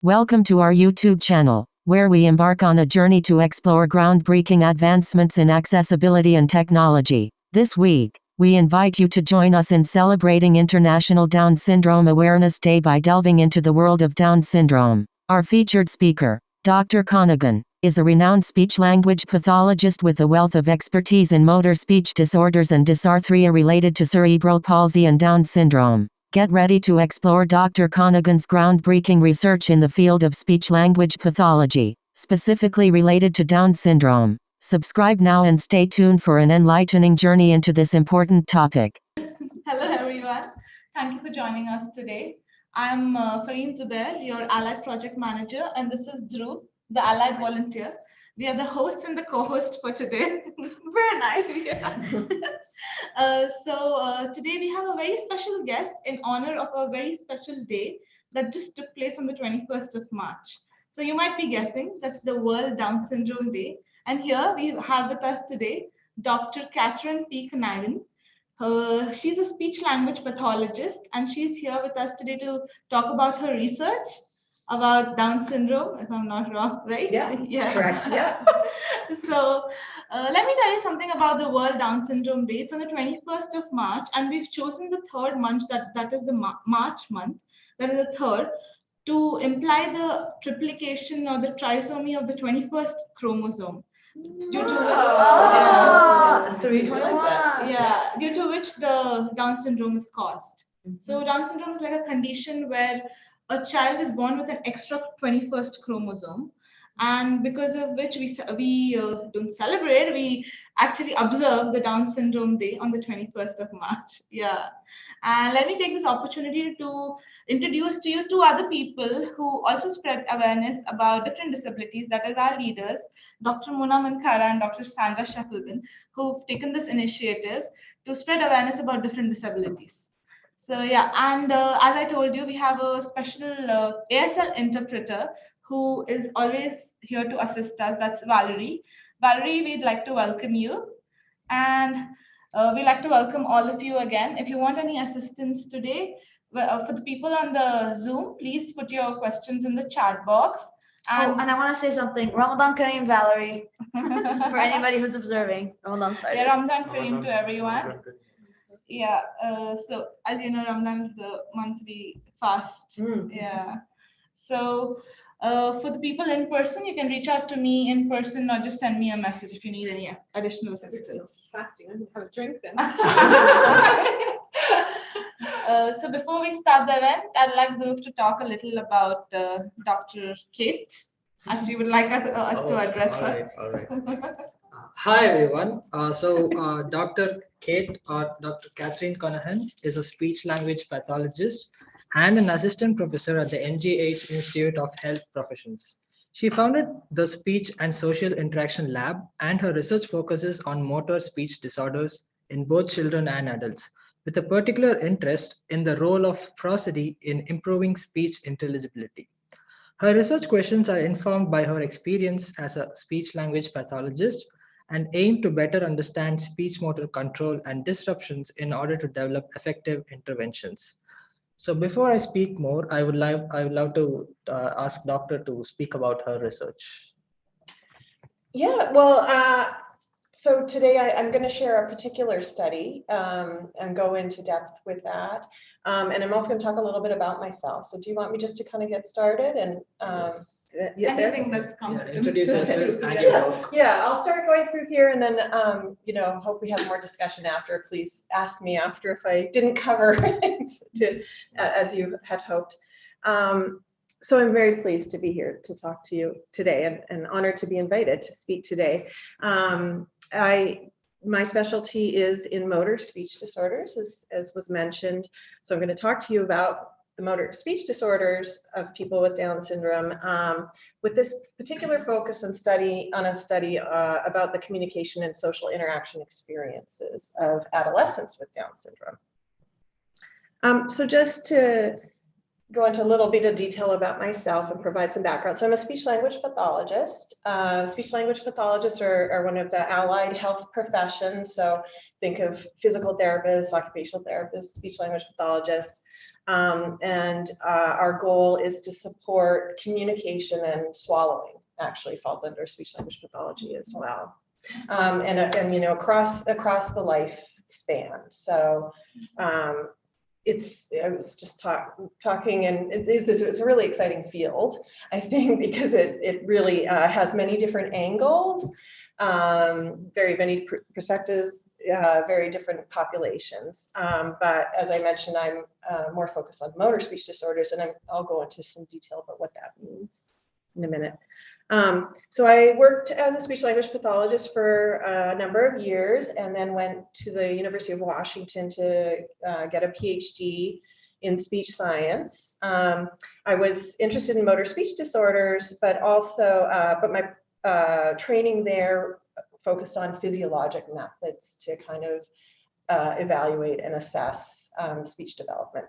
Welcome to our YouTube channel, where we embark on a journey to explore groundbreaking advancements in accessibility and technology. This week, we invite you to join us in celebrating International Down Syndrome Awareness Day by delving into the world of Down syndrome. Our featured speaker, Dr. Connaghan, is a renowned speech-language pathologist with a wealth of expertise in motor speech disorders and dysarthria related to cerebral palsy and Down syndrome. Get ready to explore Dr. Connaghan's groundbreaking research in the field of speech-language pathology, specifically related to Down syndrome. Subscribe now and stay tuned for an enlightening journey into this important topic. Hello everyone, thank you for joining us today. I'm Fareen Zubair, your Allied Project Manager, and this is Dhruv, the Allied Volunteer. We are the host and the co-host for today. Very nice. Today we have a very special guest in honor of a very special day that just took place on the 21st of March. So you might be guessing that's the World Down Syndrome Day. And here we have with us today Dr. Kathryn Connaghan. She's a speech language pathologist, and she's here with us today to talk about her research about Down syndrome, if I'm not wrong, right? Yeah. Correct. Yeah. Let me tell you something about the World Down Syndrome Day. It's on the 21st of March, and we've chosen the third month, that is the March month, that is the third, to imply the triplication or the trisomy of the 21st chromosome. Due to which the Down syndrome is caused. So Down syndrome is like a condition where a child is born with an extra 21st chromosome, and because of which we don't celebrate, we actually observe the Down syndrome day on the 21st of March. Yeah. And let me take this opportunity to introduce to you two other people who also spread awareness about different disabilities, that is our leaders, Dr. Mona Mankara and Dr. Sandra Shackleton, who've taken this initiative to spread awareness about different disabilities. So yeah, and as I told you, we have a special ASL interpreter who is always here to assist us. That's Valerie. Valerie, we'd like to welcome you. And we'd like to welcome all of you again. If you want any assistance today, for the people on the Zoom, please put your questions in the chat box. And I want to say something. Ramadan Kareem, Valerie, for anybody who's observing. Ramadan started. Yeah, Ramadan Kareem to everyone. Yeah, so as you know, Ramadan is the month we fast. Yeah. So for the people in person, you can reach out to me in person or just send me a message if you need any additional assistance. Fasting, I'm gonna have a drink then. So before we start the event, I'd like Dhruv to talk a little about Dr. Kate, as she would like us to address her. All right. Hi everyone. Dr. Kate or Dr. Kathryn Connaghan is a speech language pathologist and an assistant professor at the NGH Institute of Health Professions. She founded the Speech and Social Interaction Lab, and her research focuses on motor speech disorders in both children and adults, with a particular interest in the role of prosody in improving speech intelligibility. Her research questions are informed by her experience as a speech language pathologist and aim to better understand speech motor control and disruptions in order to develop effective interventions. So before I speak more, I would love to ask Doctor to speak about her research. Yeah, well, so today I'm going to share a particular study and go into depth with that. And I'm also going to talk a little bit about myself. So do you want me just to kind of get started and anything that's comfortable? Introduce yourself and your work. Yeah, I'll start going through here, and then hope we have more discussion after. Please ask me after if I didn't cover things as you had hoped. So I'm very pleased to be here to talk to you today, and honored to be invited to speak today. My specialty is in motor speech disorders, as was mentioned. So I'm going to talk to you about the motor speech disorders of people with Down syndrome, with this particular focus and study about the communication and social interaction experiences of adolescents with Down syndrome. So just to go into a little bit of detail about myself and provide some background. So I'm a speech language pathologist. Speech language pathologists are one of the allied health professions. So think of physical therapists, occupational therapists, speech language pathologists. And our goal is to support communication, and swallowing actually falls under speech language pathology as well. And you know, across the lifespan. So I was just talking, and it's a really exciting field, I think, because it really has many different angles, very many perspectives, very different populations. But as I mentioned, I'm more focused on motor speech disorders, and I'll go into some detail about what that means in a minute. So I worked as a speech language pathologist for a number of years, and then went to the University of Washington to get a PhD in speech science. I was interested in motor speech disorders, but also, but my training there focused on physiologic methods to kind of evaluate and assess speech development.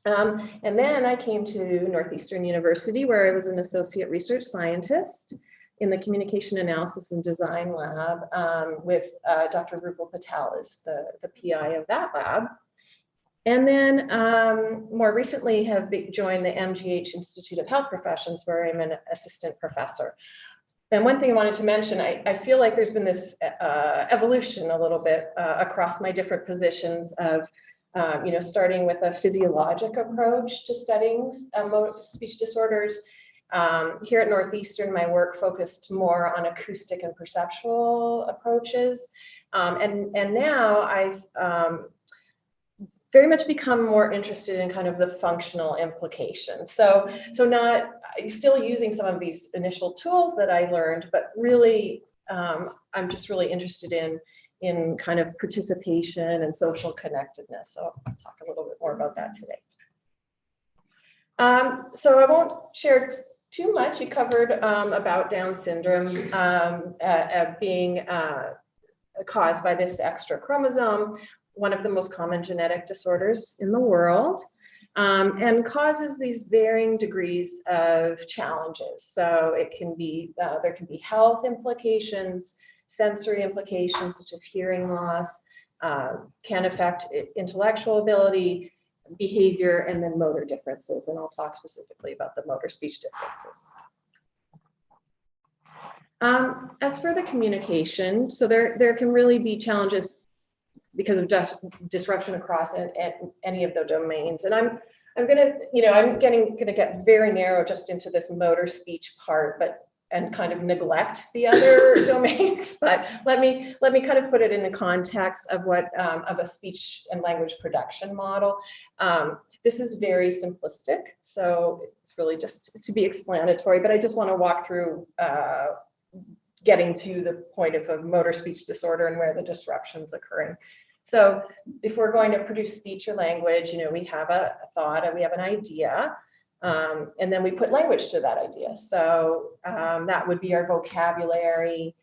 And then I came to Northeastern University, where I was an associate research scientist in the Communication Analysis and Design Lab with Dr. Rupal Patel is the PI of that lab. And then more recently have joined the MGH Institute of Health Professions, where I'm an assistant professor. And one thing I wanted to mention, I feel like there's been this evolution a little bit across my different positions of you know, starting with a physiologic approach to studying speech disorders. Here at Northeastern, my work focused more on acoustic and perceptual approaches. And now I've very much become more interested in kind of the functional implications. So not still using some of these initial tools that I learned, but really I'm just really interested in kind of participation and social connectedness. So I'll talk a little bit more about that today. So I won't share too much. You covered about Down syndrome being caused by this extra chromosome, one of the most common genetic disorders in the world, and causes these varying degrees of challenges. So it can be, there can be health implications, sensory implications such as hearing loss, can affect intellectual ability, behavior, and then motor differences. And I'll talk specifically about the motor speech differences. As for the communication, so there can really be challenges because of disruption across any of the domains. And I'm gonna get very narrow just into this motor speech part, and kind of neglect the other domains. But let me kind of put it in the context of what of a speech and language production model. This is very simplistic, so it's really just to be explanatory. But I just want to walk through getting to the point of a motor speech disorder and where the disruption's occurring. So if we're going to produce speech or language, you know, we have a thought and we have an idea, and then we put language to that idea. So that would be our vocabulary.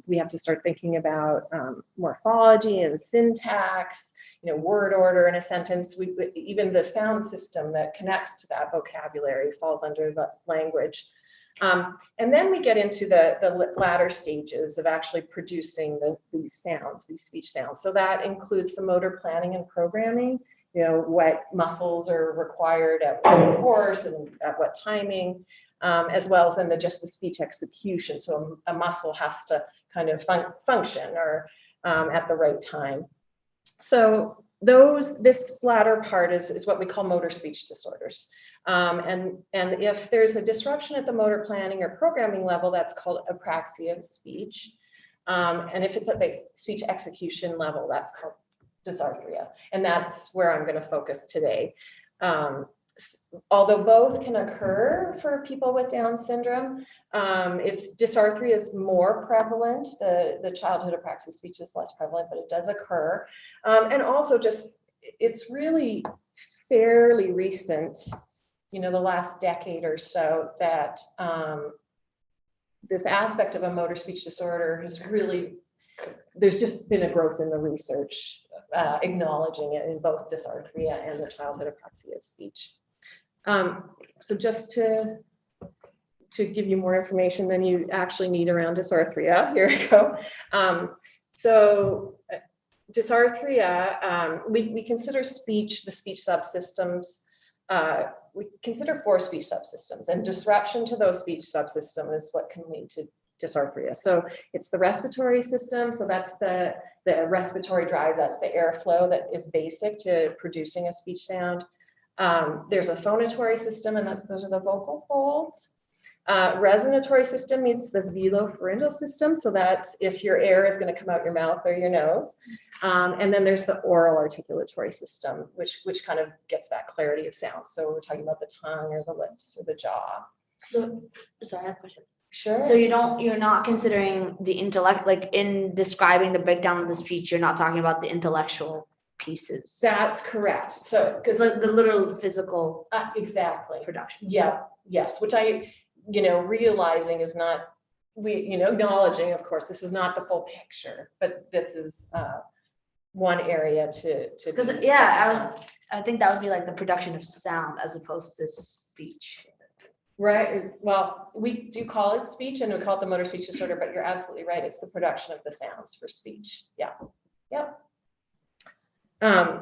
We have to start thinking about morphology and syntax, you know, word order in a sentence. Even the sound system that connects to that vocabulary falls under the language. And then we get into the latter stages of actually producing these sounds, these speech sounds. So that includes some motor planning and programming, you know, what muscles are required at what force and at what timing, as well as then just the speech execution. So a muscle has to kind of function or at the right time. So this latter part is what we call motor speech disorders. And if there's a disruption at the motor planning or programming level, that's called apraxia of speech. And if it's at the speech execution level, that's called dysarthria. And that's where I'm going to focus today. Although both can occur for people with Down syndrome, dysarthria is more prevalent. The childhood apraxia of speech is less prevalent, but it does occur. And also it's really fairly recent, you know, the last decade or so, that this aspect of a motor speech disorder has really, there's just been a growth in the research acknowledging it in both dysarthria and the childhood apraxia of speech. So just to give you more information than you actually need around dysarthria, here we go. So dysarthria, we consider speech, the speech subsystems, we consider 4 speech subsystems, and disruption to those speech subsystems is what can lead to dysarthria. So it's the respiratory system, so that's the respiratory drive, that's the airflow that is basic to producing a speech sound. There's a phonatory system, and those are the vocal folds. Resonatory system means the velopharyngeal system, so that's if your air is going to come out your mouth or your nose. And then there's the oral articulatory system, which kind of gets that clarity of sound. So we're talking about the tongue or the lips or the jaw. So, sorry, I have a question. Sure. So you're not considering the intellect, like in describing the breakdown of the speech, you're not talking about the intellectual pieces. That's correct. So Because the literal physical exactly. production. Yeah. Yes. Which I, realizing is not, acknowledging, of course, this is not the full picture, but this is one area to. Because I think that would be like the production of sound as opposed to speech. Right. Well, we do call it speech and we call it the motor speech disorder, but you're absolutely right. It's the production of the sounds for speech. Yeah. Yep.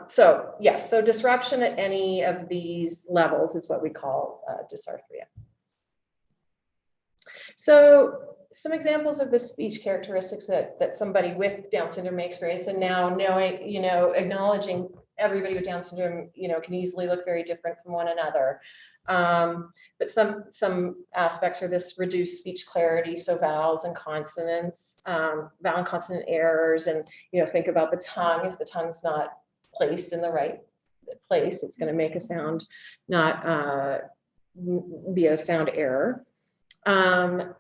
So yes, so disruption at any of these levels is what we call dysarthria. So some examples of the speech characteristics that somebody with Down syndrome may experience, and now knowing, acknowledging everybody with Down syndrome, can easily look very different from one another. But some aspects are this reduced speech clarity, so vowels and consonants, vowel and consonant errors, and think about the tongue. If the tongue's not placed in the right place, it's going to make a sound, not be a sound error.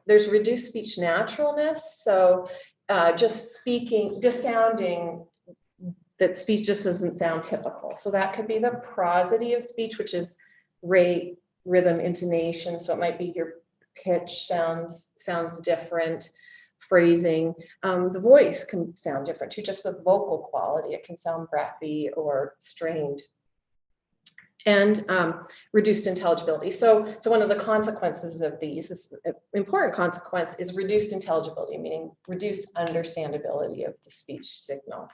There's reduced speech naturalness, so just sounding that speech just doesn't sound typical. So that could be the prosody of speech, which is rate, rhythm, intonation. So it might be your pitch sounds different, phrasing. The voice can sound different too, just the vocal quality. It can sound breathy or strained. And reduced intelligibility. So one of the consequences of these, this important consequence, is reduced intelligibility, meaning reduced understandability of the speech signal.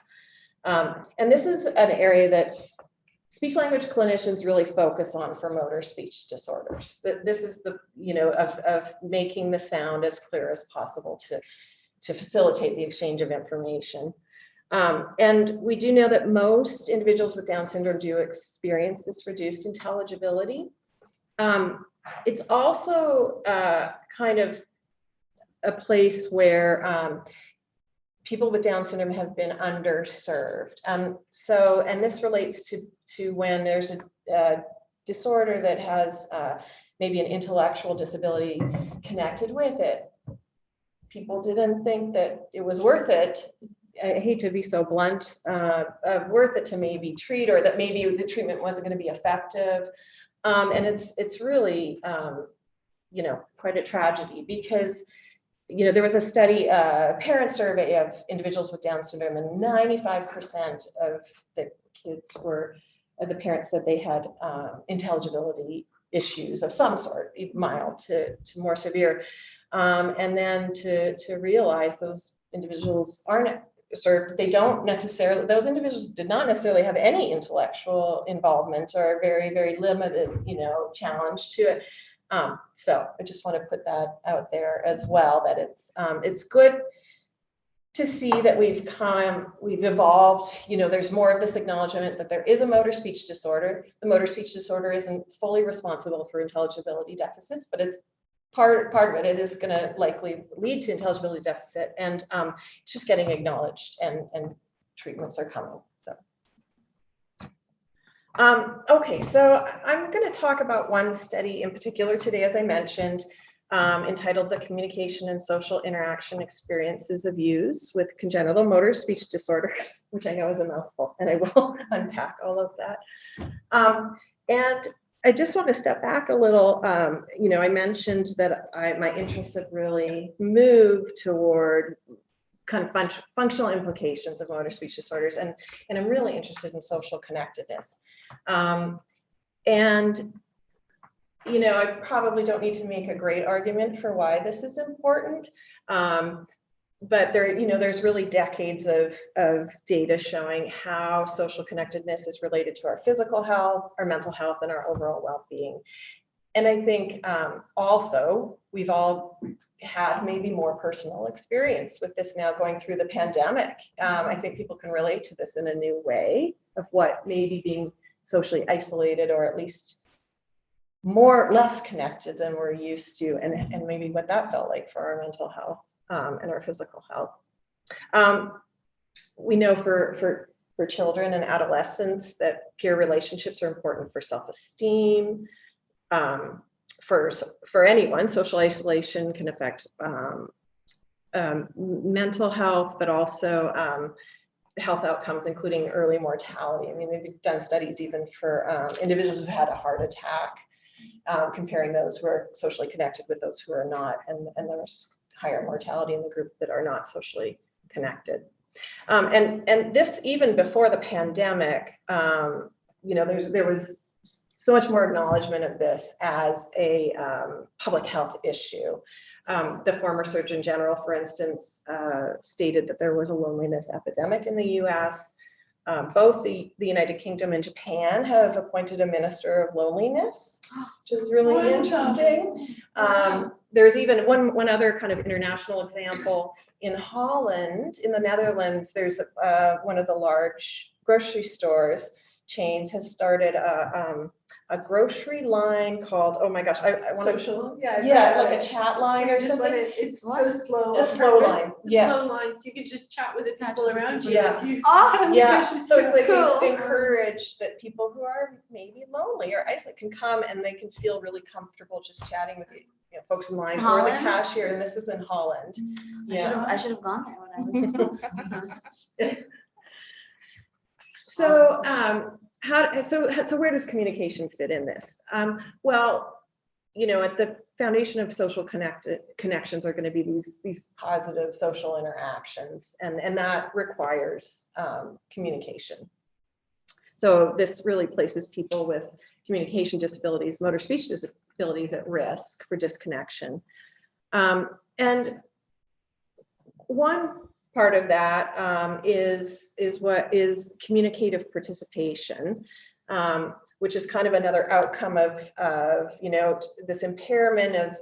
And this is an area that speech language clinicians really focus on for motor speech disorders. This is the, of making the sound as clear as possible to facilitate the exchange of information. And we do know that most individuals with Down syndrome do experience this reduced intelligibility. It's also kind of a place where people with Down syndrome have been underserved. And this relates to when there's a disorder that has maybe an intellectual disability connected with it. People didn't think that it was worth it. I hate to be so blunt, worth it to maybe treat, or that maybe the treatment wasn't going to be effective. And it's really, quite a tragedy, because, there was a study, a parent survey of individuals with Down syndrome, and 95% of the kids the parents said they had intelligibility issues of some sort, mild to more severe. And then to realize those individuals aren't served, those individuals did not necessarily have any intellectual involvement, or very, very limited, challenge to it. So I just want to put that out there as well, that it's good to see that we've evolved, there's more of this acknowledgement that there is a motor speech disorder. The motor speech disorder isn't fully responsible for intelligibility deficits, but it's part of it. It is going to likely lead to intelligibility deficit, and it's just getting acknowledged, and treatments are coming. So, okay, so I'm going to talk about one study in particular today, as I mentioned, entitled "The Communication and Social Interaction Experiences of Youths with Congenital Motor Speech Disorders," which I know is a mouthful, and I will unpack all of that. And I just want to step back a little. I mentioned that my interests have really moved toward kind of functional implications of motor speech disorders, and I'm really interested in social connectedness. I probably don't need to make a great argument for why this is important. but there, there's really decades of data showing how social connectedness is related to our physical health, our mental health, and our overall well-being. And I think also we've all had maybe more personal experience with this now going through the pandemic. I think people can relate to this in a new way of what maybe being socially isolated, or at least less connected than we're used to, and maybe what that felt like for our mental health and our physical health. We know for children and adolescents that peer relationships are important for self-esteem. For anyone, social isolation can affect mental health, but also health outcomes, including early mortality. I mean, they've done studies even for individuals who've had a heart attack, comparing those who are socially connected with those who are not, and there's higher mortality in the group that are not socially connected. And this, even before the pandemic, there was so much more acknowledgement of this as a public health issue. The former Surgeon General, for instance, stated that there was a loneliness epidemic in the US. Both the United Kingdom and Japan have appointed a minister of loneliness, which is really interesting. There's even one other kind of international example. In Holland, in the Netherlands, there's one of the large grocery stores chains has started a grocery line called, oh my gosh, I want to social, like a chat line or something. It's so slow. A slow line, yes. Slow line, so you can just chat with the people around you. Yeah. as you- Yeah, so it's like cool. encourage that people who are maybe lonely or isolated can come, and they can feel really comfortable just chatting with folks in line or the Holland? cashier, and this is in Holland. Yeah. I should have gone there when I was. So so where does communication fit in this? Well, at the foundation of social connections are going to be these positive social interactions, and that requires communication. So this really places people with communication disabilities, motor speech disabilities, at risk for disconnection. And one part of that is what is communicative participation, which is kind of another outcome of this impairment of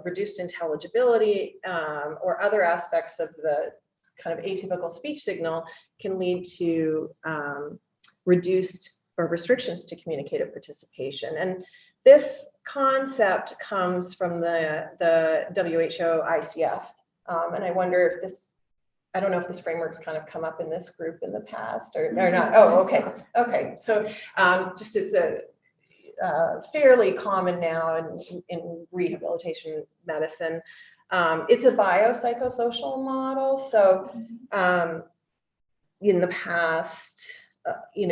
reduced intelligibility, or other aspects of the kind of atypical speech signal can lead to reduced or restrictions to communicative participation. And this concept comes from the WHO ICF, and I wonder if this, I don't know if this framework's kind of come up in this group in the past or not. Oh, okay. Okay. So just it's a fairly common now in rehabilitation medicine. It's a biopsychosocial model. So in the past,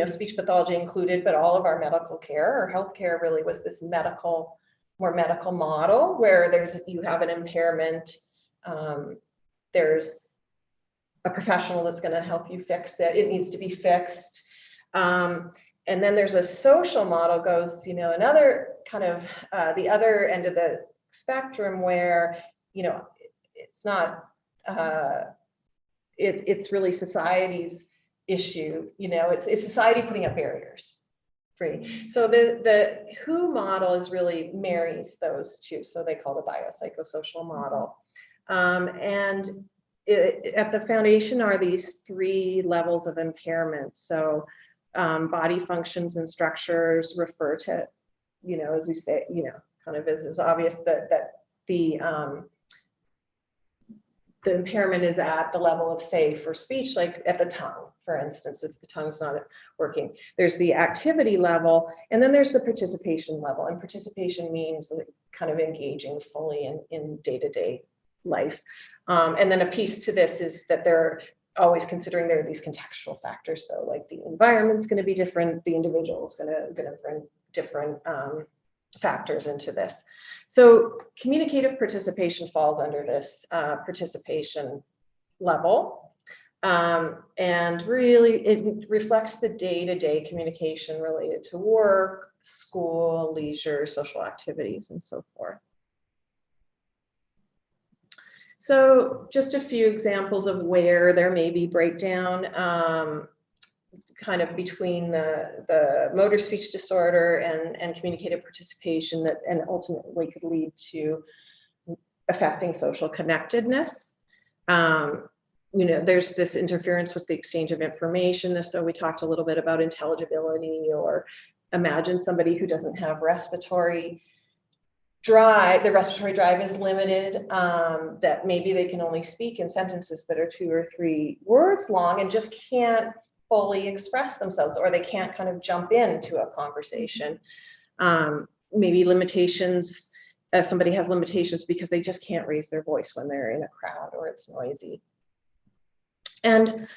speech pathology included, but all of our medical care or healthcare really was this more medical model where you have an impairment. There's a professional that's going to help you fix it. It needs to be fixed. And then there's a social model goes, another kind of the other end of the spectrum where, it's not, it's really society's issue. It's society putting up barriers free. So the WHO model is really marries those two. So they call it a biopsychosocial model. And at the foundation are these 3 levels of impairment. So body functions and structures refer to, as we say, kind of is obvious that the impairment is at the level of, say, for speech, like at the tongue, for instance, if the tongue's not working. There's the activity level, and then there's the participation level. And participation means kind of engaging fully in day-to-day life. And then a piece to this is that they're always considering there are these contextual factors, though, like the environment's going to be different, the individual is going to bring different factors into this. So communicative participation falls under this participation level. And really, it reflects the day-to-day communication related to work, school, leisure, social activities, and so forth. So just a few examples of where there may be breakdown, kind of between the motor speech disorder and communicative participation that and ultimately could lead to affecting social connectedness. You know, there's this interference with the exchange of information. So we talked a little bit about intelligibility, or imagine somebody who doesn't have respiratory drive, the respiratory drive is limited, that maybe they can only speak in sentences that are 2 or 3 words long and just can't fully express themselves, or they can't kind of jump into a conversation. Maybe limitations, somebody has limitations because they just can't raise their voice when they're in a crowd or it's noisy. And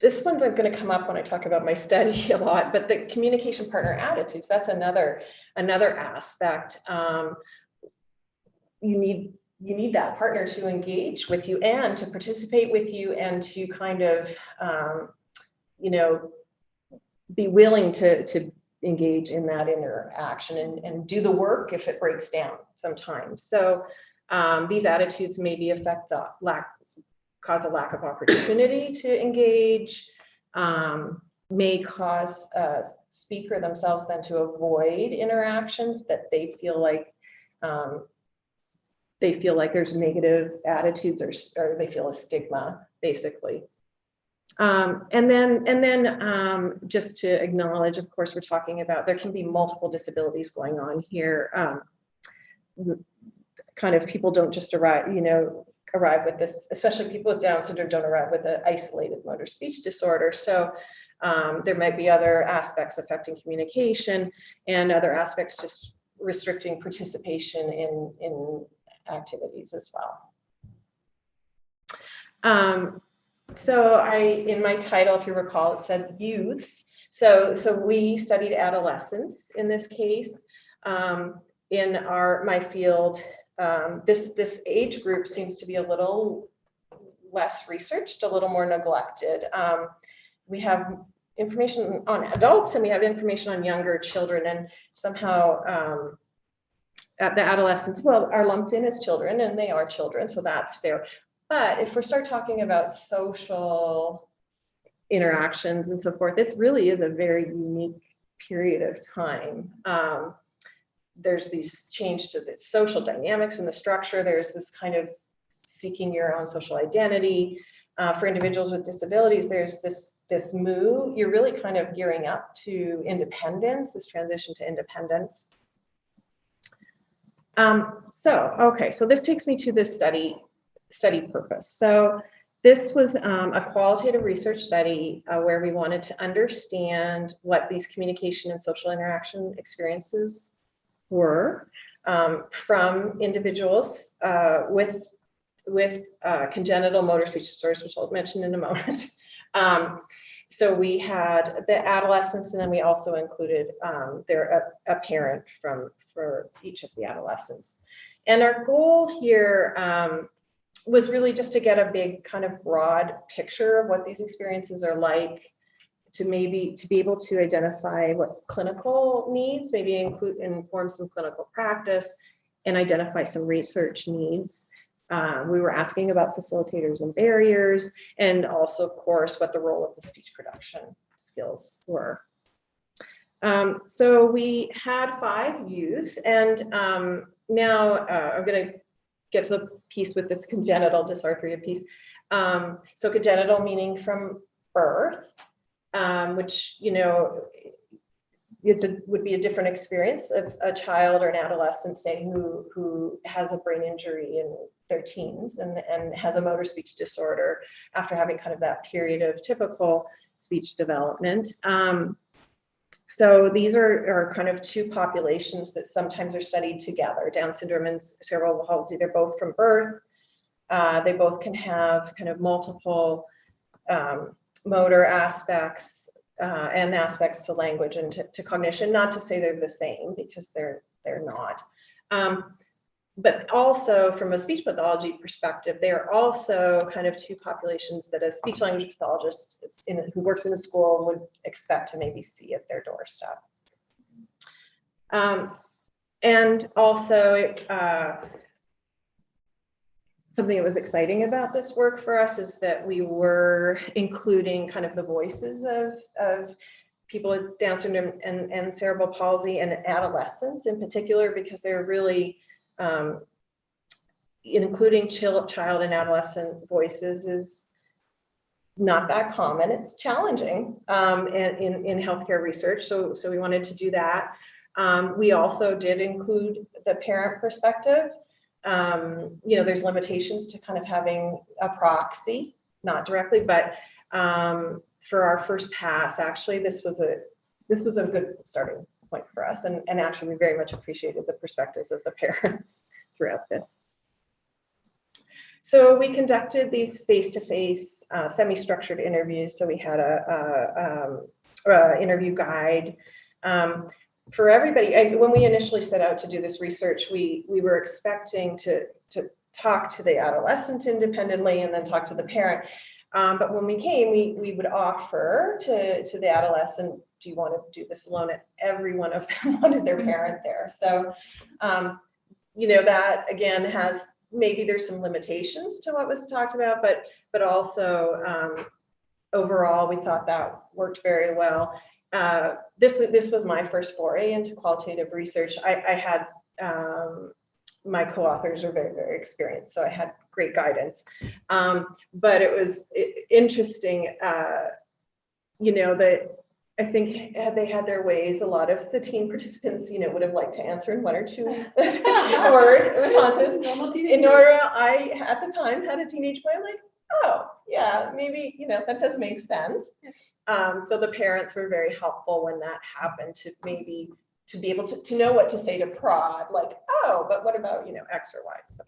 this one's going to come up when I talk about my study a lot, but the communication partner attitudes, that's another aspect. You need that partner to engage with you and to participate with you and to kind of, you know, be willing to engage in that interaction and do the work if it breaks down sometimes. So these attitudes maybe affect the cause a lack of opportunity to engage, may cause a speaker themselves then to avoid interactions that they feel like there's negative attitudes or they feel a stigma, basically. And then just to acknowledge, of course, we're talking about there can be multiple disabilities going on here. Kind of people don't just arrive with this, especially people with Down syndrome don't arrive with an isolated motor speech disorder. So there might be other aspects affecting communication and other aspects just restricting participation in activities as well. So in my title, if you recall, it said youths. So we studied adolescents in this case. In my field, this age group seems to be a little less researched, a little more neglected. We have information on adults and we have information on younger children, and somehow the adolescents, well, are lumped in as children, and they are children, so that's fair. But if we start talking about social interactions and so forth, this really is a very unique period of time. There's these change to the social dynamics and the structure. There's this kind of seeking your own social identity. For individuals with disabilities, there's this move. You're really kind of gearing up to independence, this transition to independence. So this takes me to this study purpose. So this was a qualitative research study where we wanted to understand what these communication and social interaction experiences were from individuals with congenital motor speech disorders, which I'll mention in a moment. So we had the adolescents, and then we also included a parent for each of the adolescents. And our goal here was really just to get a big kind of broad picture of what these experiences are like, to be able to identify what clinical needs, maybe inform some clinical practice, and identify some research needs. We were asking about facilitators and barriers, and also, of course, what the role of the speech production skills were. So we had 5 youths, and now I'm going to get to the piece with this congenital dysarthria piece. So congenital meaning from birth, which, you know, would be a different experience of a child or an adolescent, say, who has a brain injury in their teens and has a motor speech disorder after having kind of that period of typical speech development. So these are kind of 2 populations that sometimes are studied together, Down syndrome and cerebral palsy. They're both from birth. They both can have kind of multiple motor aspects and aspects to language and to cognition. Not to say they're the same, because they're not. But also from a speech pathology perspective, they are also kind of 2 populations that a speech language pathologist who works in a school would expect to maybe see at their doorstep. And also, something that was exciting about this work for us is that we were including kind of the voices of people with Down syndrome and cerebral palsy and adolescents in particular, because they're really including child and adolescent voices is not that common. It's challenging in healthcare research. So we wanted to do that. We also did include the parent perspective. There's limitations to kind of having a proxy, not directly, but for our first pass, actually, this was a good starting point for us. And actually, we very much appreciated the perspectives of the parents throughout this. So we conducted these face-to-face semi-structured interviews. So we had a interview guide for everybody. When we initially set out to do this research, we were expecting to talk to the adolescent independently and then talk to the parent. But when we came, we would offer to the adolescent, do you want to do this alone? And every one of them wanted their parent there. So, that again has, maybe there's some limitations to what was talked about, but also overall, we thought that worked very well. This was my first foray into qualitative research. I had my co-authors are very, very experienced, so I had great guidance. But it was interesting, that I think had they had their ways, a lot of the teen participants, would have liked to answer in one or two word responses. In order, I at the time had a teenage boy. I'm like, oh yeah, maybe that does make sense. So the parents were very helpful when that happened to maybe to be able to know what to say to prod, like, oh, but what about X or Y. So,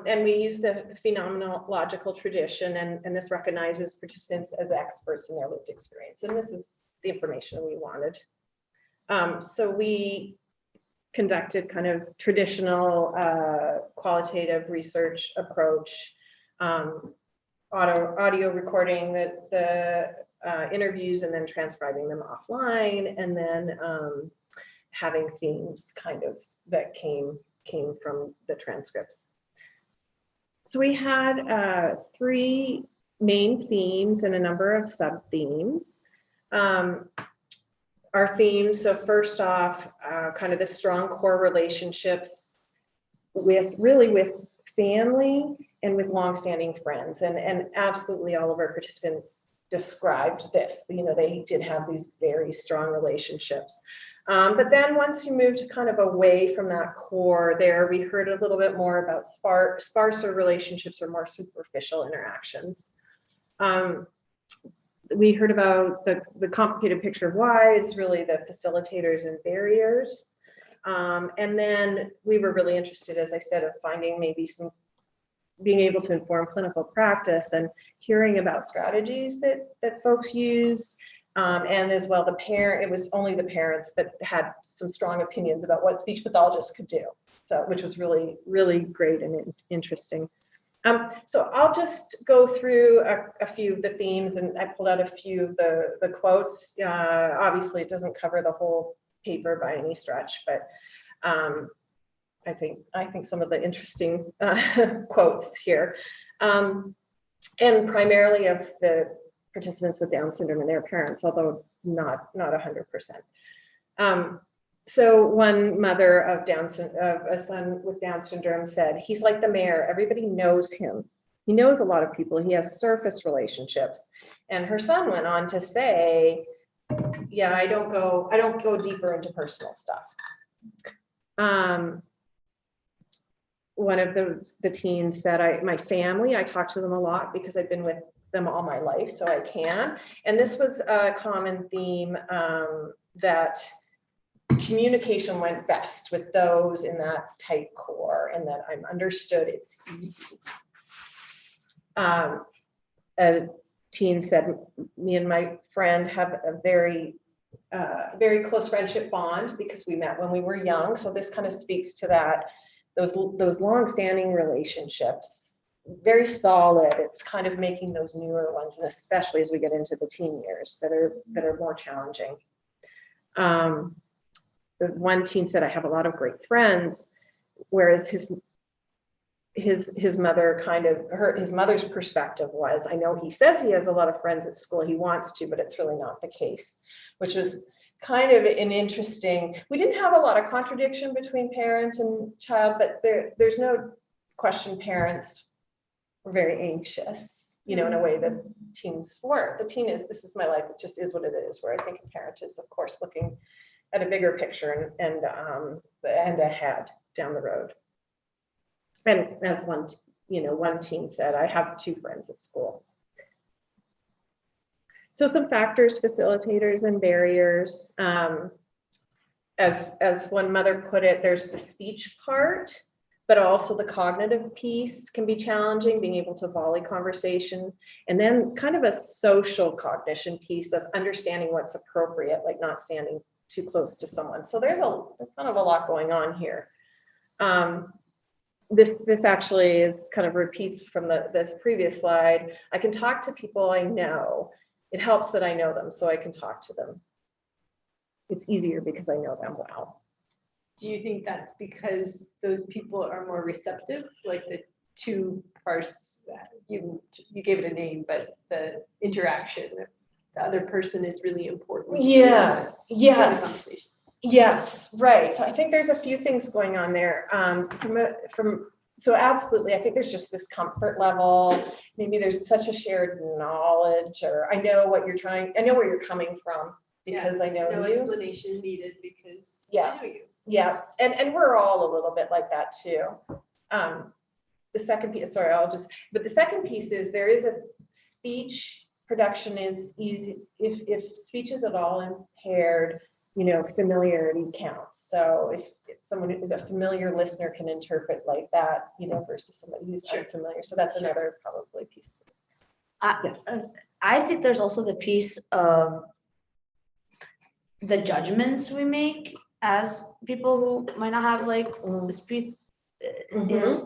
and we use the phenomenological tradition, and this recognizes participants as experts in their lived experience. And this is the information we wanted. So we conducted kind of traditional qualitative research approach, audio recording the interviews and then transcribing them offline, and then having themes kind of that came from the transcripts. So we had 3 main themes and a number of sub-themes. Our themes, so first off, kind of the strong core relationships with family and with longstanding friends, and absolutely all of our participants described this. They did have these very strong relationships. But then once you moved kind of away from that core there, we heard a little bit more about sparser relationships or more superficial interactions. We heard about the complicated picture of why is really the facilitators and barriers. And then we were really interested, as I said, of finding maybe being able to inform clinical practice and hearing about strategies that folks used. And as well, it was only the parents, but had some strong opinions about what speech pathologists could do. So, which was really, really great and interesting. So I'll just go through a few of the themes, and I pulled out a few of the quotes. Obviously, it doesn't cover the whole paper by any stretch, but I think some of the interesting quotes here, and primarily of the participants with Down syndrome and their parents, although not 100%. So one mother of a son with Down syndrome said, "He's like the mayor. Everybody knows him. He knows a lot of people. He has surface relationships." And her son went on to say, "Yeah, I don't go deeper into personal stuff." One of the teens said, "My family, I talk to them a lot because I've been with them all my life, so I can." And this was a common theme, that communication went best with those in that tight core, and that I'm understood, it's easy. A teen said, "Me and my friend have a very close friendship bond because we met when we were young." So this kind of speaks to that, those long-standing relationships, very solid. It's kind of making those newer ones, and especially as we get into the teen years that are more challenging. The one teen said, "I have a lot of great friends," whereas his mother his mother's perspective was, I know he says he has a lot of friends at school, he wants to, but it's really not the case, which was kind of an interesting, we didn't have a lot of contradiction between parent and child, but there's no question parents were very anxious, in a way that teens were. The teen is, this is my life, it just is what it is, where I think a parent is, of course, looking at a bigger picture and ahead down the road. And as one teen said, I have 2 friends at school. So some factors, facilitators, and barriers. As one mother put it, there's the speech part, but also the cognitive piece can be challenging, being able to volley conversation, and then kind of a social cognition piece of understanding what's appropriate, like not standing too close to someone. So there's kind of a lot going on here. This actually is kind of repeats from this previous slide. I can talk to people I know. It helps that I know them, so I can talk to them. It's easier because I know them well. Do you think that's because those people are more receptive, like the 2 parts that you gave it a name, but the interaction, the other person is really important? Yeah. Yes. Conversation. Yes. Right. So I think there's a few things going on there. So absolutely, I think there's just this comfort level. Maybe there's such a shared knowledge, or I know what you're I know where you're coming from because I know No you. explanation needed because Yeah. I know you. Yeah, and we're all a little bit like that too. The second piece, but the second piece is there is a speech production is easy. If speech is at all impaired, familiarity counts. So if someone who is a familiar listener can interpret like that, versus somebody who's unfamiliar. So that's another probably piece. Yes. I think there's also the piece of the judgments we make as people who might not have like speech,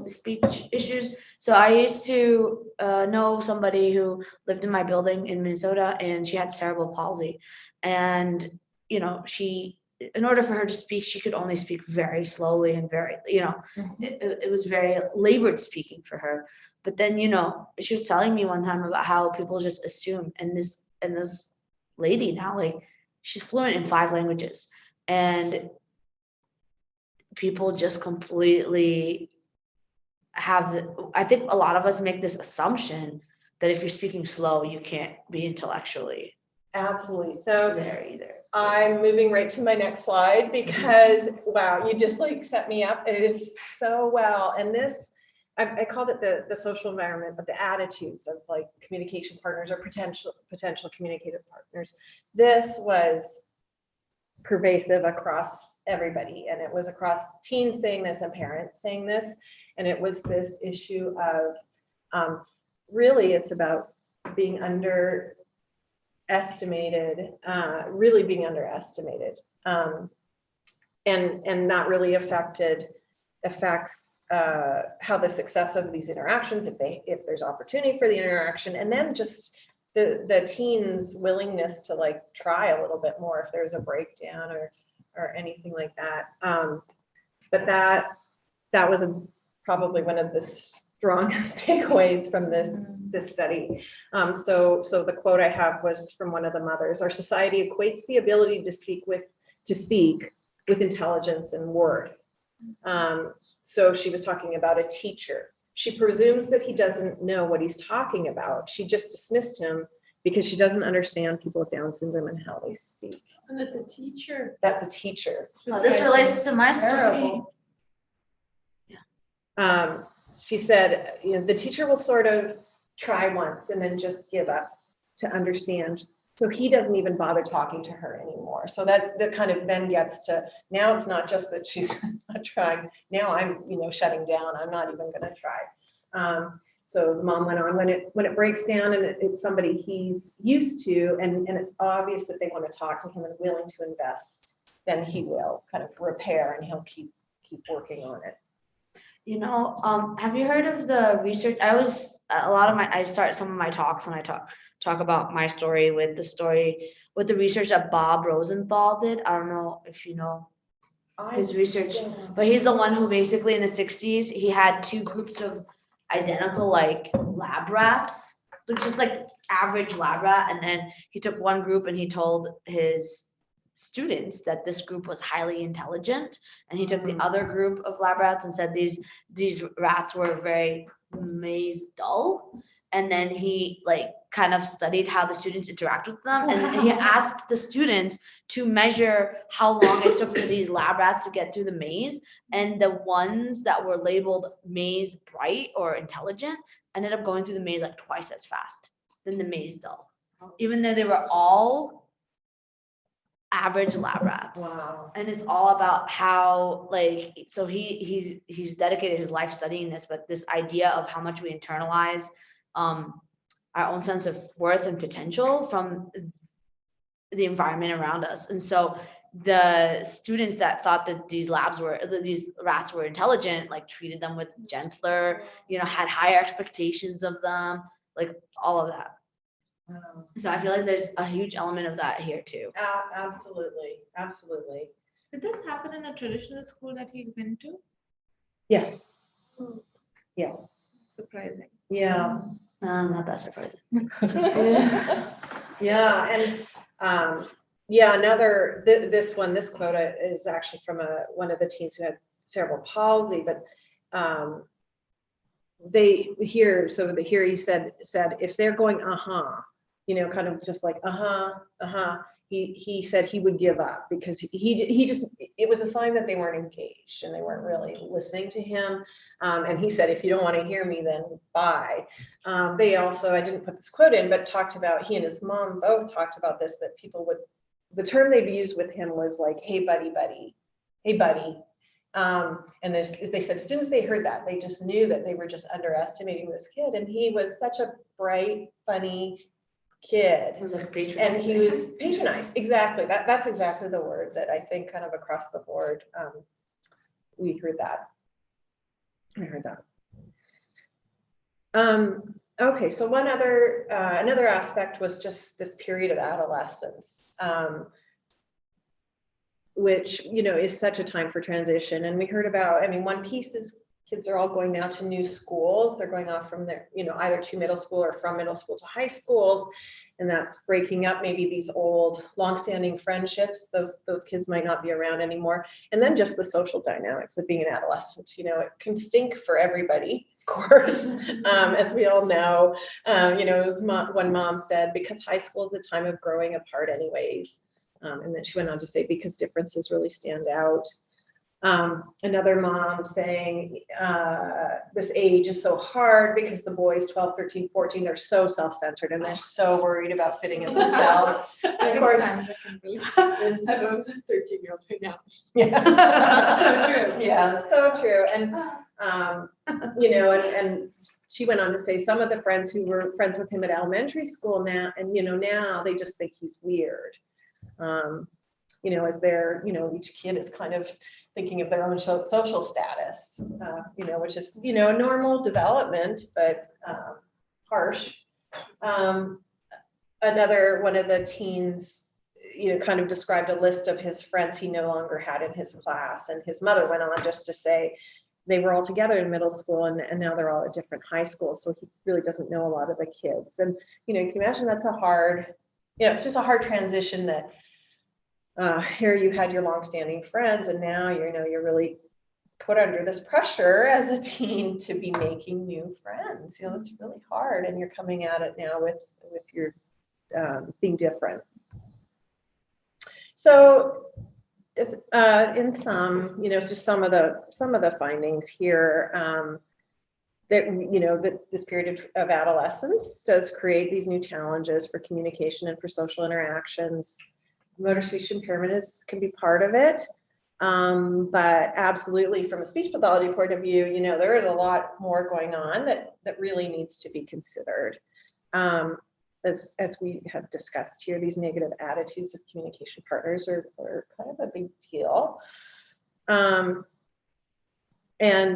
speech issues. So I used to know somebody who lived in my building in Minnesota, and she had cerebral palsy, and she, in order for her to speak, she could only speak very slowly and very, it was very labored speaking for her. But then, she was telling me one time about how people just assume, and this lady now, like, she's fluent in 5 languages, and people just completely I think a lot of us make this assumption that if you're speaking slow, you can't be intellectually Absolutely. So there either. I'm moving right to my next slide because, wow, you just like set me up. It is so well. And this, I called it the social environment, but the attitudes of like communication partners or potential communicative partners. This was pervasive across everybody. And it was across teens saying this and parents saying this. And it was this issue of really it's about being underestimated, really being underestimated. And that really affects how the success of these interactions, if there's opportunity for the interaction, and then just the teens' willingness to like try a little bit more if there's a breakdown or anything like that. But that was probably one of the strongest takeaways from this study. So the quote I have was from one of the mothers. Our society equates the ability to speak with intelligence and worth. So she was talking about a teacher. She presumes that he doesn't know what he's talking about. She just dismissed him because she doesn't understand people with Down syndrome and how they speak. And that's a teacher. That's a teacher. Oh, this relates to my story. She said, the teacher will sort of try once and then just give up to understand. So he doesn't even bother talking to her anymore. So that kind of then gets to, now it's not just that she's not trying. Now I'm, shutting down. I'm not even going to try. So the mom went on, when it breaks down and it's somebody he's used to, and it's obvious that they want to talk to him and willing to invest, then he will kind of repair and he'll keep working on it. Have you heard of the research? I start some of my talks when I talk about my story with the research that Bob Rosenthal did. I don't know if you know his research, but he's the one who basically in the 60s, he had two groups of identical like lab rats, just like average lab rat. And then he took one group and he told his students that this group was highly intelligent. And he took the other group of lab rats and said these rats were very maze dull. And then he like kind of studied how the students interact with them. And he asked the students to measure how long it took for these lab rats to get through the maze. And the ones that were labeled maze bright or intelligent ended up going through the maze like twice as fast than the maze dull, even though they were all average lab rats. Wow. And it's all about how like, so he's dedicated his life studying this, but this idea of how much we internalize our own sense of worth and potential from the environment around us. And so the students that thought that these rats were intelligent, like treated them with gentler, had higher expectations of them, like all of that. So I feel like there's a huge element of that here too. Absolutely. Did this happen in a traditional school that he'd been to? Yes. Surprising. Yeah. Not that surprising. Yeah, and this quote is actually from one of the teens who had cerebral palsy, but here he said if they're going kind of just like he said he would give up because it was a sign that they weren't engaged and they weren't really listening to him. And he said, if you don't want to hear me, then bye. They also, I didn't put this quote in, but he and his mom both talked about this, that the term they'd use with him was like, hey, buddy. And they said, as soon as they heard that, they just knew that they were just underestimating this kid. And he was such a bright, funny kid. It was like patronizing. And he was patronized. Exactly. That's exactly the word that I think kind of across the board, we heard that. I heard that. Okay, so another aspect was just this period of adolescence, which, is such a time for transition. And we heard about, one piece is kids are all going now to new schools. They're going off from their, either to middle school or from middle school to high schools. And that's breaking up maybe these old longstanding friendships. Those kids might not be around anymore. And then just the social dynamics of being an adolescent. It can stink for everybody, of course, as we all know. It was one mom said, because high school is a time of growing apart anyways. And then she went on to say, because differences really stand out. Another mom saying this age is so hard because the boys 12, 13, 14, they're so self-centered and they're so worried about fitting in themselves. And of course, I have a 13-year-old right now. Yeah. So true. Yeah, so true. And and she went on to say some of the friends who were friends with him at elementary school now, and now they just think he's weird. As they're, each kid is kind of thinking of their own social status, which is, a normal development, but harsh. Another one of the teens, kind of described a list of his friends he no longer had in his class. And his mother went on just to say they were all together in middle school and now they're all at different high schools. So he really doesn't know a lot of the kids. And, you can imagine that's it's just a hard transition that here you had your longstanding friends and now you're really put under this pressure as a teen to be making new friends. It's really hard, and you're coming at it now with your being different. So in some, just some of the findings here, that this period of adolescence does create these new challenges for communication and for social interactions. Motor speech impairment can be part of it. But absolutely from a speech pathology point of view, there is a lot more going on that really needs to be considered. As we have discussed here, these negative attitudes of communication partners are kind of a big deal. And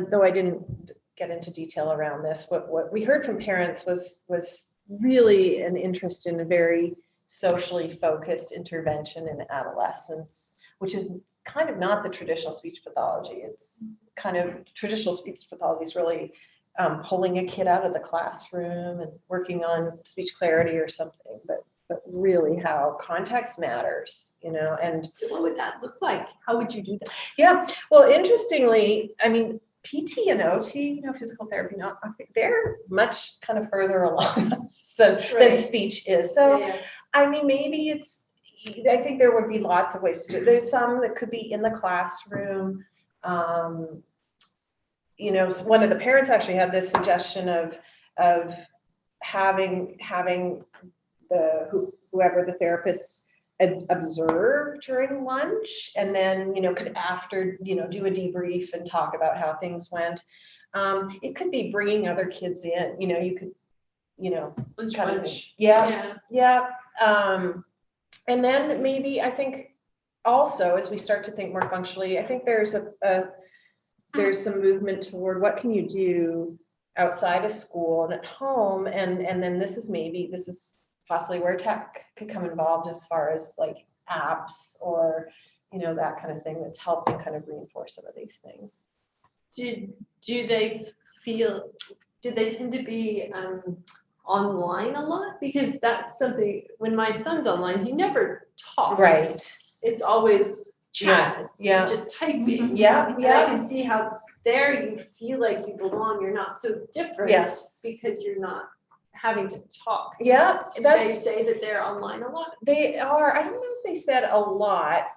though I didn't get into detail around this, what we heard from parents was really an interest in a very socially focused intervention in adolescence, which is kind of not the traditional speech pathology. It's kind of traditional speech pathology is really pulling a kid out of the classroom and working on speech clarity or something, but really how context matters, and So what would that look like? How would you do that? yeah, well, interestingly, I mean, PT and OT, physical therapy, they're much kind of further along than Right. speech is. So, Yeah. I mean, maybe I think there would be lots of ways to do it. There's some that could be in the classroom. So one of the parents actually had this suggestion of having whoever the therapist observe during lunch, and then could after do a debrief and talk about how things went. It could be bringing other kids in. You could Lunch. yeah. And then maybe I think also as we start to think more functionally, I think there's there's some movement toward what can you do outside of school and at home, and then this is possibly where tech could come involved as far as like apps or that kind of thing that's helping kind of reinforce some of these things. Do they tend to be online a lot? Because that's something, when my son's online, he never talks. Right. It's always chat. Yeah. Just typing. Yeah. And I can see how there you feel like you belong. You're not so different. Yes. Because you're not having to talk. Yeah. Do they say that they're online a lot? They are. I don't know if they said a lot.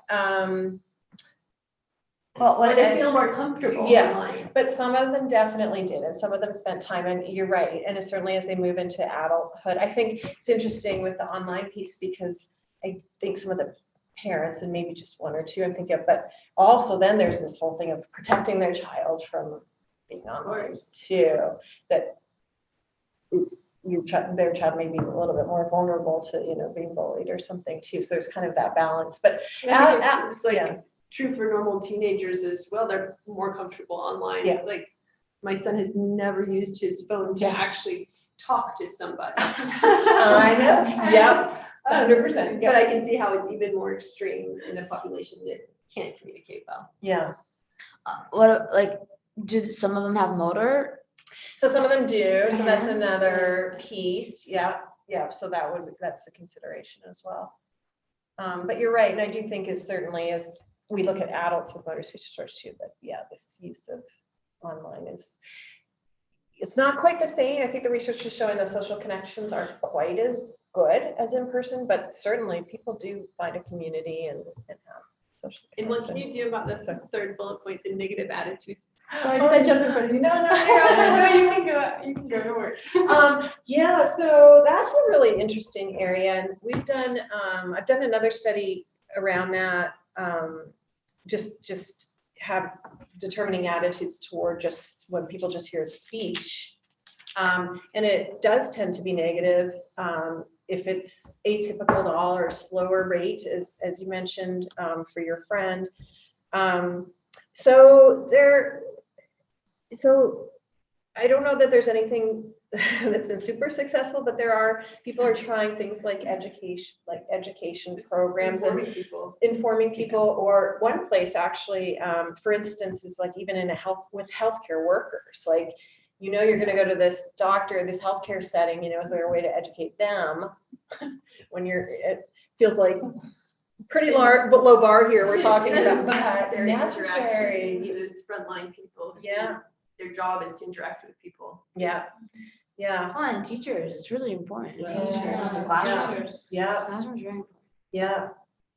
Well, Or they feel more comfortable Yes, online. but some of them definitely did, and some of them spent time, and you're right, and it's certainly as they move into adulthood. I think it's interesting with the online piece because I think some of the parents, and maybe just one or two I'm thinking of, but also then there's this whole thing of protecting their child from being online too, that it's their child may be a little bit more vulnerable to being bullied or something too, so there's kind of that balance. But I think it's like true for normal teenagers as well. They're more comfortable online. Yeah. Like my son has never used his phone to actually talk to somebody. I know. Yep. 100%. But I can see how it's even more extreme in a population that can't communicate well. Yeah. Do some of them have motor? So some of them do. So that's another piece. Yeah. So that's a consideration as well. But you're right, and I do think it's certainly as we look at adults with motor speech disorders too, but this use of online it's not quite the same. I think the research is showing those social connections aren't quite as good as in person, but certainly people do find a community and have social And what can you do about the third bullet point, the negative attitudes? Sorry, did I jump in front of you? No, you can go to work. So that's a really interesting area, and we've done I've done another study around that, just have determining attitudes toward just when people just hear speech, and it does tend to be negative if it's atypical at all or slower rate, as you mentioned, for your friend. So I don't know that there's anything that's been super successful, but people are trying things like education programs informing people, or one place actually, for instance, is like even in with healthcare workers, like, you're going to go to this doctor, this healthcare setting, is there a way to educate them when it feels like pretty low bar here we're talking about, but necessary. Those frontline people. Yeah. Their job is to interact with people. Yeah. Oh, and teachers, it's really important. Teachers. Classrooms. Yeah. Classrooms are very important. Yeah.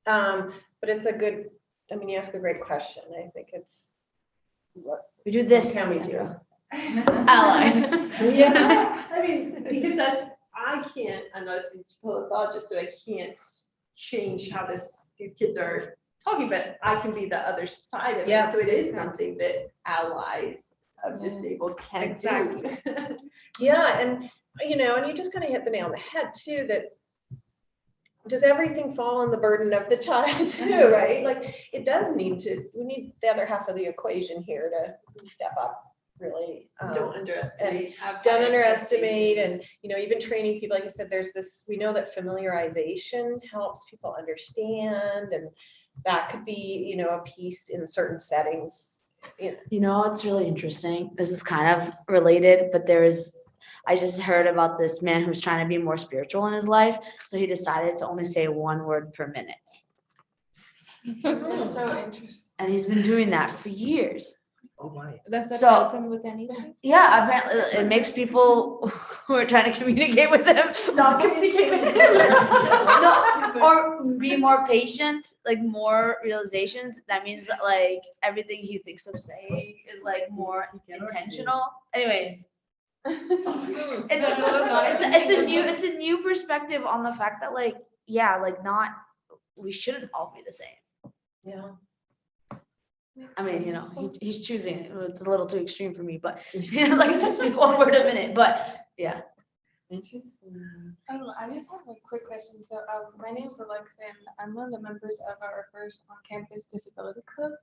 But it's you ask a great question. I think it's what We do this. can we do? Allied. Yeah. I mean, because I'm not a speech pathologist, so I can't change how these kids are talking, but I can be the other side of it. So it is something that allies of disabled can do. Yeah, and you just kind of hit the nail on the head too, that does everything fall on the burden of the child too, right? Like we need the other half of the equation here to step up, really. Don't underestimate. Don't underestimate, and even training people, like you said, we know that familiarization helps people understand, and that could be, a piece in certain settings. You know, it's really interesting. This is kind of related, but I just heard about this man who's trying to be more spiritual in his life. So he decided to only say one word per minute. That's so interesting. And he's been doing that for years. Oh my. Does that So- help him with anything? Yeah, apparently it makes people who are trying to communicate with him not communicate with him. No, or be more patient, like more realizations. That means that like everything he thinks of saying is like more intentional. Anyways, it's a new perspective on the fact that like, yeah, like we shouldn't all be the same. Yeah. I mean, he's choosing. It's a little too extreme for me, but like just speak one word a minute. But yeah. Interesting. I just have a quick question. So, my name is Alexa, and I'm one of the members of our first on-campus disability club.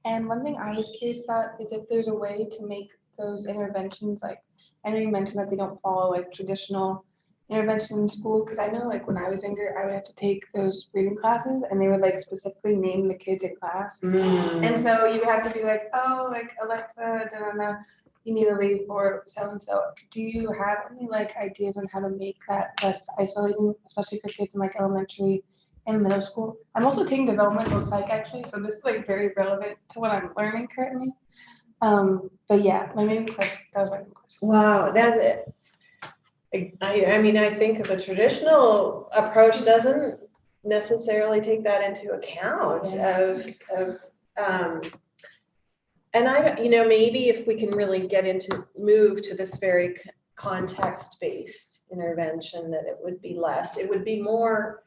And one thing I was curious about is if there's a way to make those interventions, like I know you mentioned that they don't follow like traditional intervention in school, because I know like when I was younger, I would have to take those reading classes, and they would like specifically name the kids in class. And so you would have to be like, oh, like Alexa, da, da, da, you need to leave for so and so. Do you have any like ideas on how to make that less isolating, especially for kids in like elementary and middle school? I'm also taking developmental psych actually, so this is like very relevant to what I'm learning currently. But yeah, that was my main question. Wow, that's it. I mean, I think the traditional approach doesn't necessarily take that into account and maybe if we can really move to this very context-based intervention, that it would be more,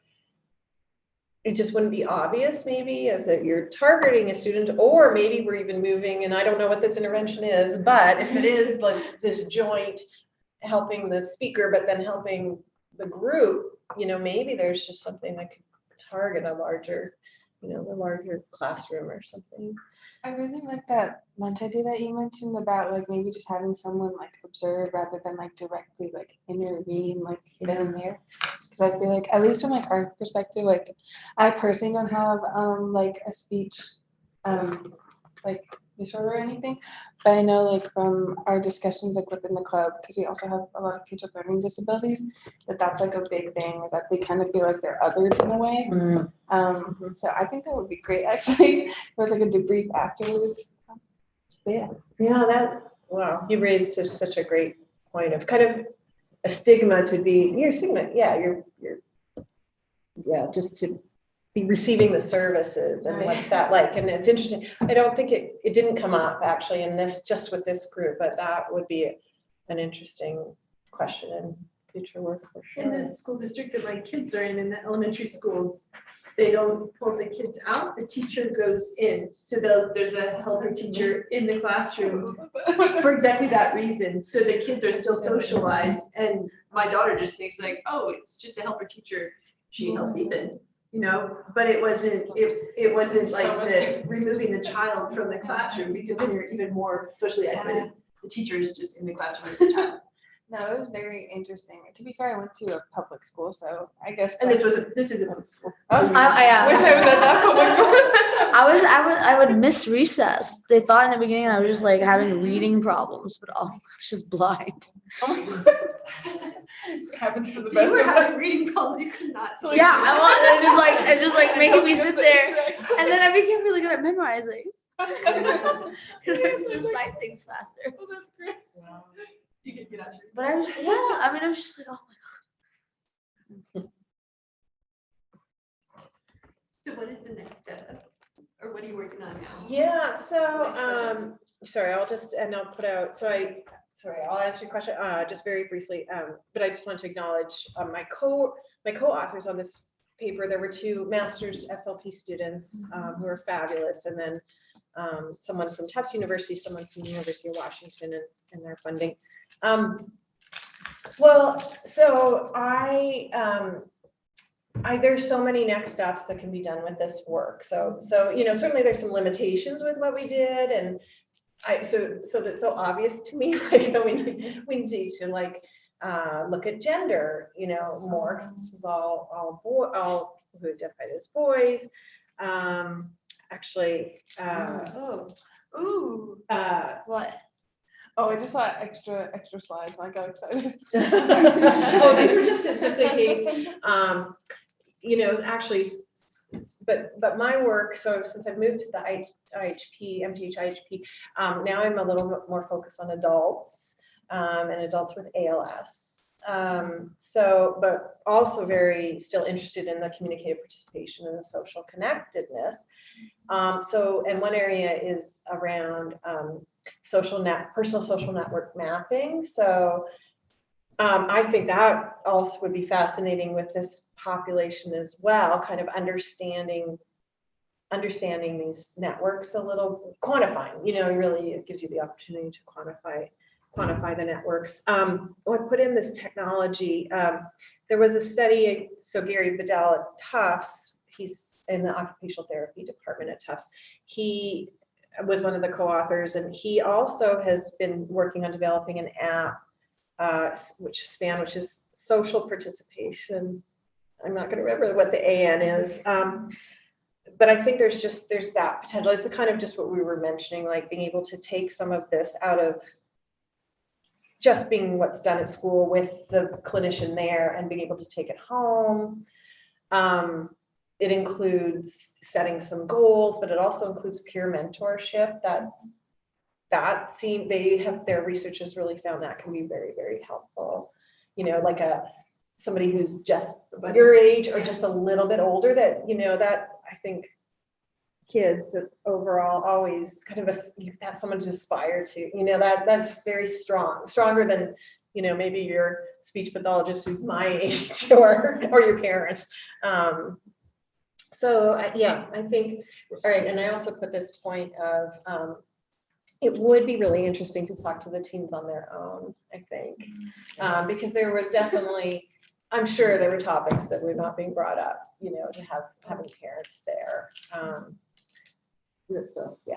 it just wouldn't be obvious maybe that you're targeting a student, or maybe we're even moving, and I don't know what this intervention is, but if it is like this joint helping the speaker, but then helping the group, maybe there's just something that could target a larger classroom or something. I really like that lunch idea that you mentioned about like maybe just having someone like observe rather than like directly like intervene like then and there. Because I feel like at least from like our perspective, like I personally don't have like a speech like disorder or anything, but I know like from our discussions like within the club, because we also have a lot of kids with learning disabilities, that's like a big thing, is that they kind of feel like they're othered in a way. So I think that would be great actually. It was like a debrief afterwards. But yeah. Wow, you raised such a great point of kind of a stigma to be, just to be receiving the services, and what's that like? And it's interesting. I don't think it didn't come up actually in just with this group, but that would be an interesting question in future work for sure. In the school district that my kids are in the elementary schools, they don't pull the kids out, the teacher goes in. So there's a helper teacher in the classroom for exactly that reason. So the kids are still socialized, and my daughter just thinks like, oh, it's just a helper teacher. She helps Ethan. But it wasn't like removing the child from the classroom, because then you're even more socially isolated. The teacher is just in the classroom with the child. No, it was very interesting. To be fair, I went to a public school, so I guess. And this is a public school. I wish I was at that public school. I would miss recess. They thought in the beginning I was just like having reading problems, but I was just blind. It happens to the So best you were of us. having reading calls you could not. So, like, It's just like making me sit there, and then I became really good at memorizing. I just recite things faster. Oh, that's great. You could get out your. But I was just like, oh my god. So what is the next step, or what are you working on now? Yeah, so sorry, I'll put out, I'll answer your question just very briefly, but I just want to acknowledge my co-authors on this paper. There were two master's SLP students who are fabulous, and then someone from Tufts University, someone from the University of Washington, and their funding. So there's so many next steps that can be done with this work. So certainly there's some limitations with what we did, and so that's so obvious to me. Like, we need to like look at gender, more, because this is all people who identified as boys. Actually, Oh, ooh. What? Oh, I just saw extra slides. And I got excited. oh, these were just in case. Actually, but my work. So since I've moved to the IHP, MTH IHP, now I'm a little bit more focused on adults and adults with ALS. But also very still interested in the communicative participation and the social connectedness. And one area is around personal social network mapping. So I think that also would be fascinating with this population as well, kind of understanding these networks a little, quantifying, really it gives you the opportunity to quantify the networks. I put in this technology. There was a study, so Gary Bedell at Tufts, he's in the occupational therapy department at Tufts. He was one of the co-authors, and he also has been working on developing an app, which is social participation. I'm not going to remember what the AN is. But I think there's that potential. It's the kind of just what we were mentioning, like being able to take some of this out of just being what's done at school with the clinician there and being able to take it home. It includes setting some goals, but it also includes peer mentorship. Their research has really found that can be very, very helpful. Like somebody who's just your age or just a little bit older, that I think kids that overall always kind of that's someone to aspire to, that's very stronger than, maybe your speech pathologist who's my age or your parent. I think, all right. And I also put this point of, it would be really interesting to talk to the teens on their own, I think, because there was definitely, I'm sure there were topics that were not being brought up, to having parents there. So yeah,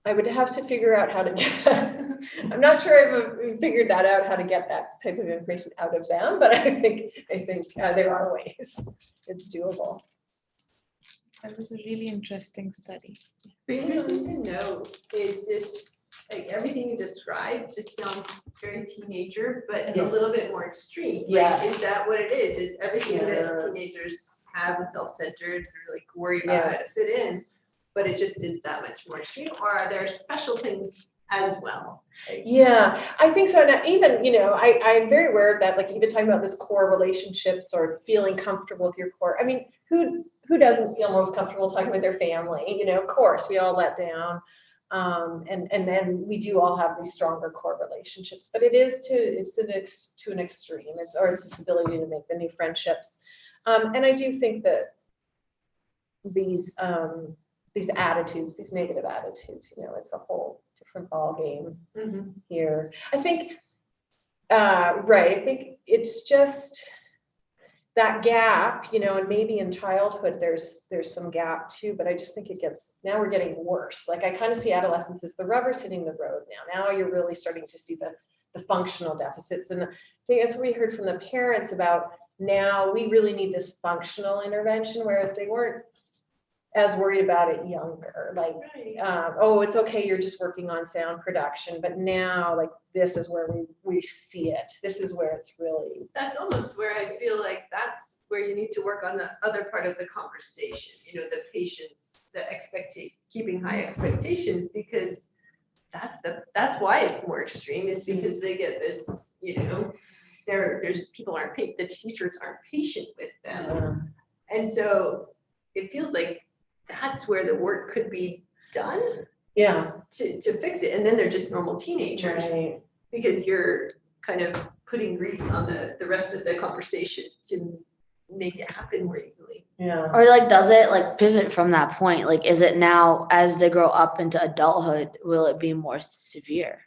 I would have to figure out how to get that. I'm not sure I've figured that out, how to get that type of information out of them, but I think there are ways. It's doable. That was a really interesting study. Very interesting to know is this, like everything you described just sounds very teenager, but Yes. a little bit more extreme. Yes. Like, is that what it is? It's everything Yeah. that teenagers have, self-centered, or like worry about how to fit in, but it just is that much more extreme. Or are there special things as well? Yeah, I think so. And even, I'm very aware of that, like even talking about this core relationships or feeling comfortable with your core. I mean, who doesn't feel most comfortable talking with their family? Of course, we all let down. And then we do all have these stronger core relationships, but it's to an extreme. It's this ability to make the new friendships. And I do think that these attitudes, these negative attitudes, it's a whole different ball game here. I think, right. I think it's just that gap, and maybe in childhood there's some gap too, but I just think now we're getting worse. Like I kind of see adolescence as the rubber's hitting the road now. Now you're really starting to see the functional deficits. And I think that's what we heard from the parents about. Now we really need this functional intervention, whereas they weren't as worried about it younger. Like, it's okay, you're just working on sound production, but now like this is where we see it. This is where it's really. That's almost where I feel like that's where you need to work on the other part of the conversation, the patience, the keeping high expectations, because that's why it's more extreme, is because they get this, there's people the teachers aren't patient with them. And so it feels like that's where the work could be done. Yeah. To fix it. And then they're just normal teenagers. Right. Because you're kind of putting grease on the rest of the conversation to make it happen more easily. Yeah. Or does it pivot from that point? Like, is it now as they grow up into adulthood, will it be more severe?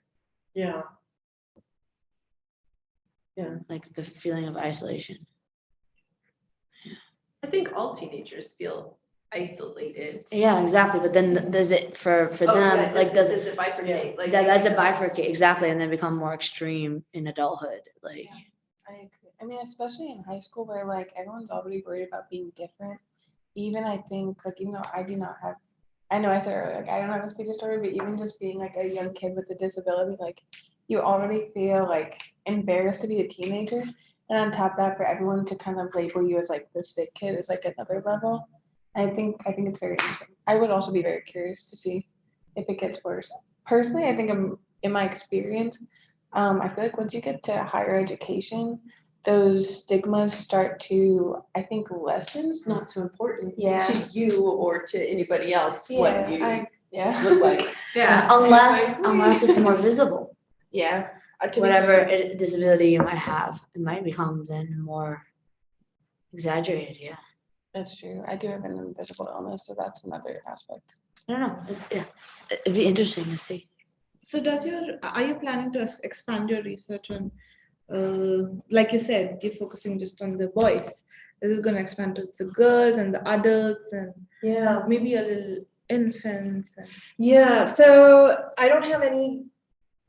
Yeah. Yeah. Like the feeling of isolation. I think all teenagers feel isolated. Yeah, exactly. But then does it for them, does it bifurcate? Like does it bifurcate exactly, and then become more extreme in adulthood? Like, I agree. I mean, especially in high school where everyone's already worried about being different. even I think like even though I do not have, I know I said earlier like I don't have a speech disorder, but even just being like a young kid with a disability, like you already feel like embarrassed to be a teenager, and on top of that, for everyone to kind of label you as like the sick kid is like another level. And I think it's very interesting. I would also be very curious to see if it gets worse. Personally, I think in my experience, I feel like once you get to higher education, those stigmas start to, I think, lessen. It's not so important Yeah. to you or to anybody else what you Yeah. look like. Yeah. Unless it's more visible. Yeah. To be Whatever fair, disability you might have, it might become then more exaggerated. Yeah. that's true. I do have an invisible illness, so that's another aspect. I don't know. Yeah, it'd be interesting to see. So are you planning to expand your research on, like you said, you're focusing just on the boys. Is it going to expand to the girls and the adults and Yeah. maybe a little infants? And... Yeah. So I don't have any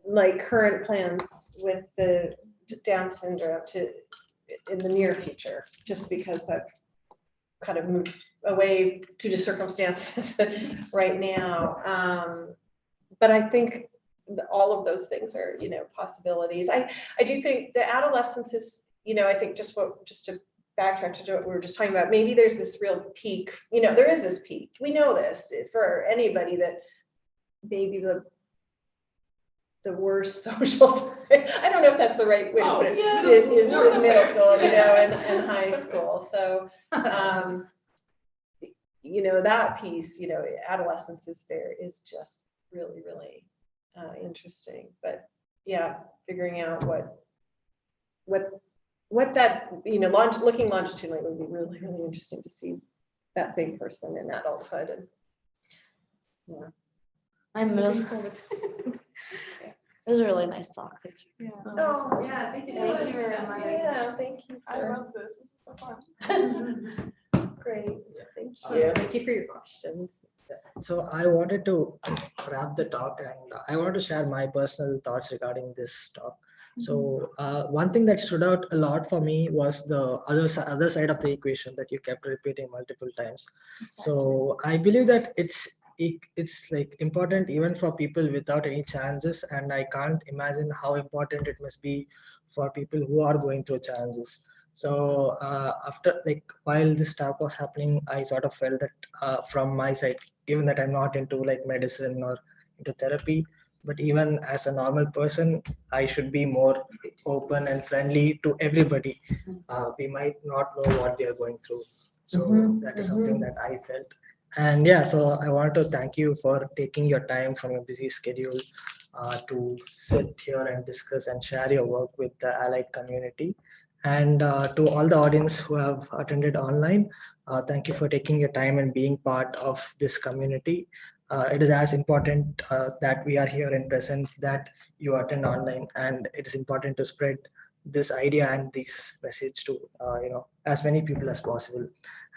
like current plans with the Down syndrome in the near future, just because I've kind of moved away due to circumstances right now. But I think all of those things are, possibilities. I do think the adolescence is, I think just to backtrack to what we were just talking about, maybe there's this real peak, there is this peak. We know this for anybody that maybe the worst social time, I don't know if that's the right way to put it, is middle school, and high school. So, that piece, adolescence is just really, really interesting. But yeah, figuring out what that, looking longitudinally would be really, really interesting to see that same person in adulthood. And yeah. I'm middle school. It was a really nice talk. Thank you. Yeah. Oh, yeah, thank you so Thank much. you very much. Yeah, thank you. I love this. This is so fun. Great, thank you. Thank you for your questions. So I wanted to wrap the talk, and I want to share my personal thoughts regarding this talk. So one thing that stood out a lot for me was the other side of the equation that you kept repeating multiple times. So I believe that it's like important even for people without any challenges, and I can't imagine how important it must be for people who are going through challenges. So after, like, while this talk was happening, I sort of felt that from my side, given that I'm not into like medicine or into therapy, but even as a normal person, I should be more open and friendly to everybody. We might not know what they are going through. So that is something that I felt. And yeah, so I want to thank you for taking your time from your busy schedule to sit here and discuss and share your work with the allied community. And to all the audience who have attended online, thank you for taking your time and being part of this community. It is as important that we are here in present that you attend online, and it is important to spread this idea and this message to as many people as possible.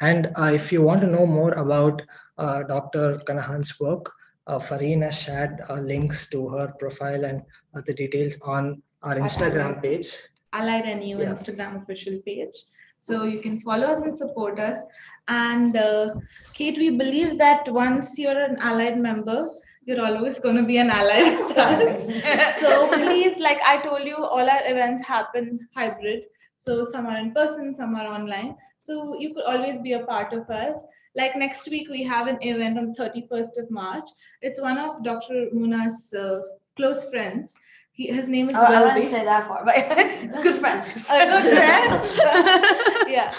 And if you want to know more about Dr. Connaghan's work, Fareen has shared links to her profile and the details on our Instagram page. Allied NU Instagram official page. So you can follow us and support us. And Kate, we believe that once you're an Allied member, you're always going to be an ally with us. So please, like I told you, all our events happen hybrid. So some are in person, some are online. So you could always be a part of us. Like next week, we have an event on 31st of March. It's one of Dr. Muna's close friends. His name is I Welby. wouldn't say that far, but good friends. A good friend. Yeah.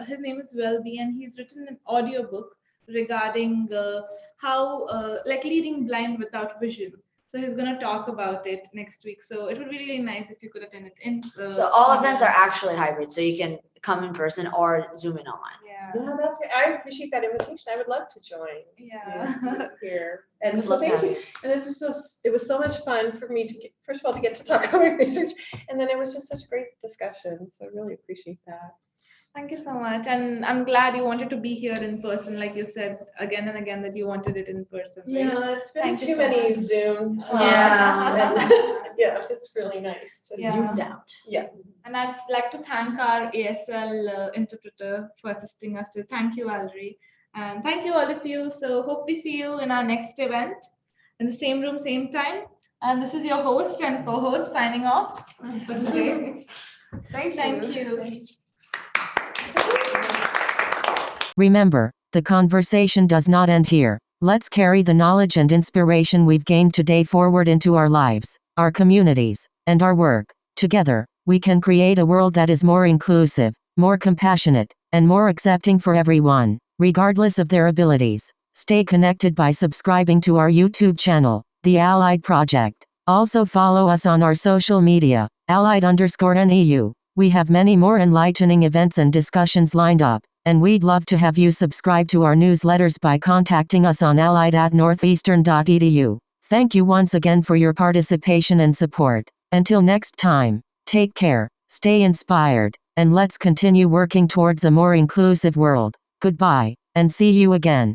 His name is Welby, and he's written an audiobook regarding how, like, leading blind without vision. So he's going to talk about it next week. So it would be really nice if you could attend it. So all events are actually hybrid, so you can come in person or Zoom in online. Yeah. Yeah, I appreciate that invitation. I would love to join. Yeah. Here. And We'd so love to thank have you. you. And this was it was so much fun for me to get, first of all, to get to talk about my research, and then it was just such great discussion. So I really appreciate that. Thank you so much. And I'm glad you wanted to be here in person, like you said again and again that you wanted it in person. Right? Yeah, it's been Thank you too so many much. Zoom talks. Yeah. And Yeah, it's really nice to Yeah. Zoomed out. And I'd like to thank our ASL interpreter for assisting us too. Thank you, Valerie. And thank you, all of you. So, hope we see you in our next event in the same room, same time. And this is your host and co host signing off for today. Thank you. Remember, the conversation does not end here. Let's carry the knowledge and inspiration we've gained today forward into our lives, our communities, and our work. Together, we can create a world that is more inclusive, more compassionate, and more accepting for everyone, regardless of their abilities. Stay connected by subscribing to our YouTube channel, The Allied Project. Also follow us on our social media, Allied_NEU. We have many more enlightening events and discussions lined up, and we'd love to have you subscribe to our newsletters by contacting us on allied@northeastern.edu. Thank you once again for your participation and support. Until next time, take care, stay inspired, and let's continue working towards a more inclusive world. Goodbye, and see you again.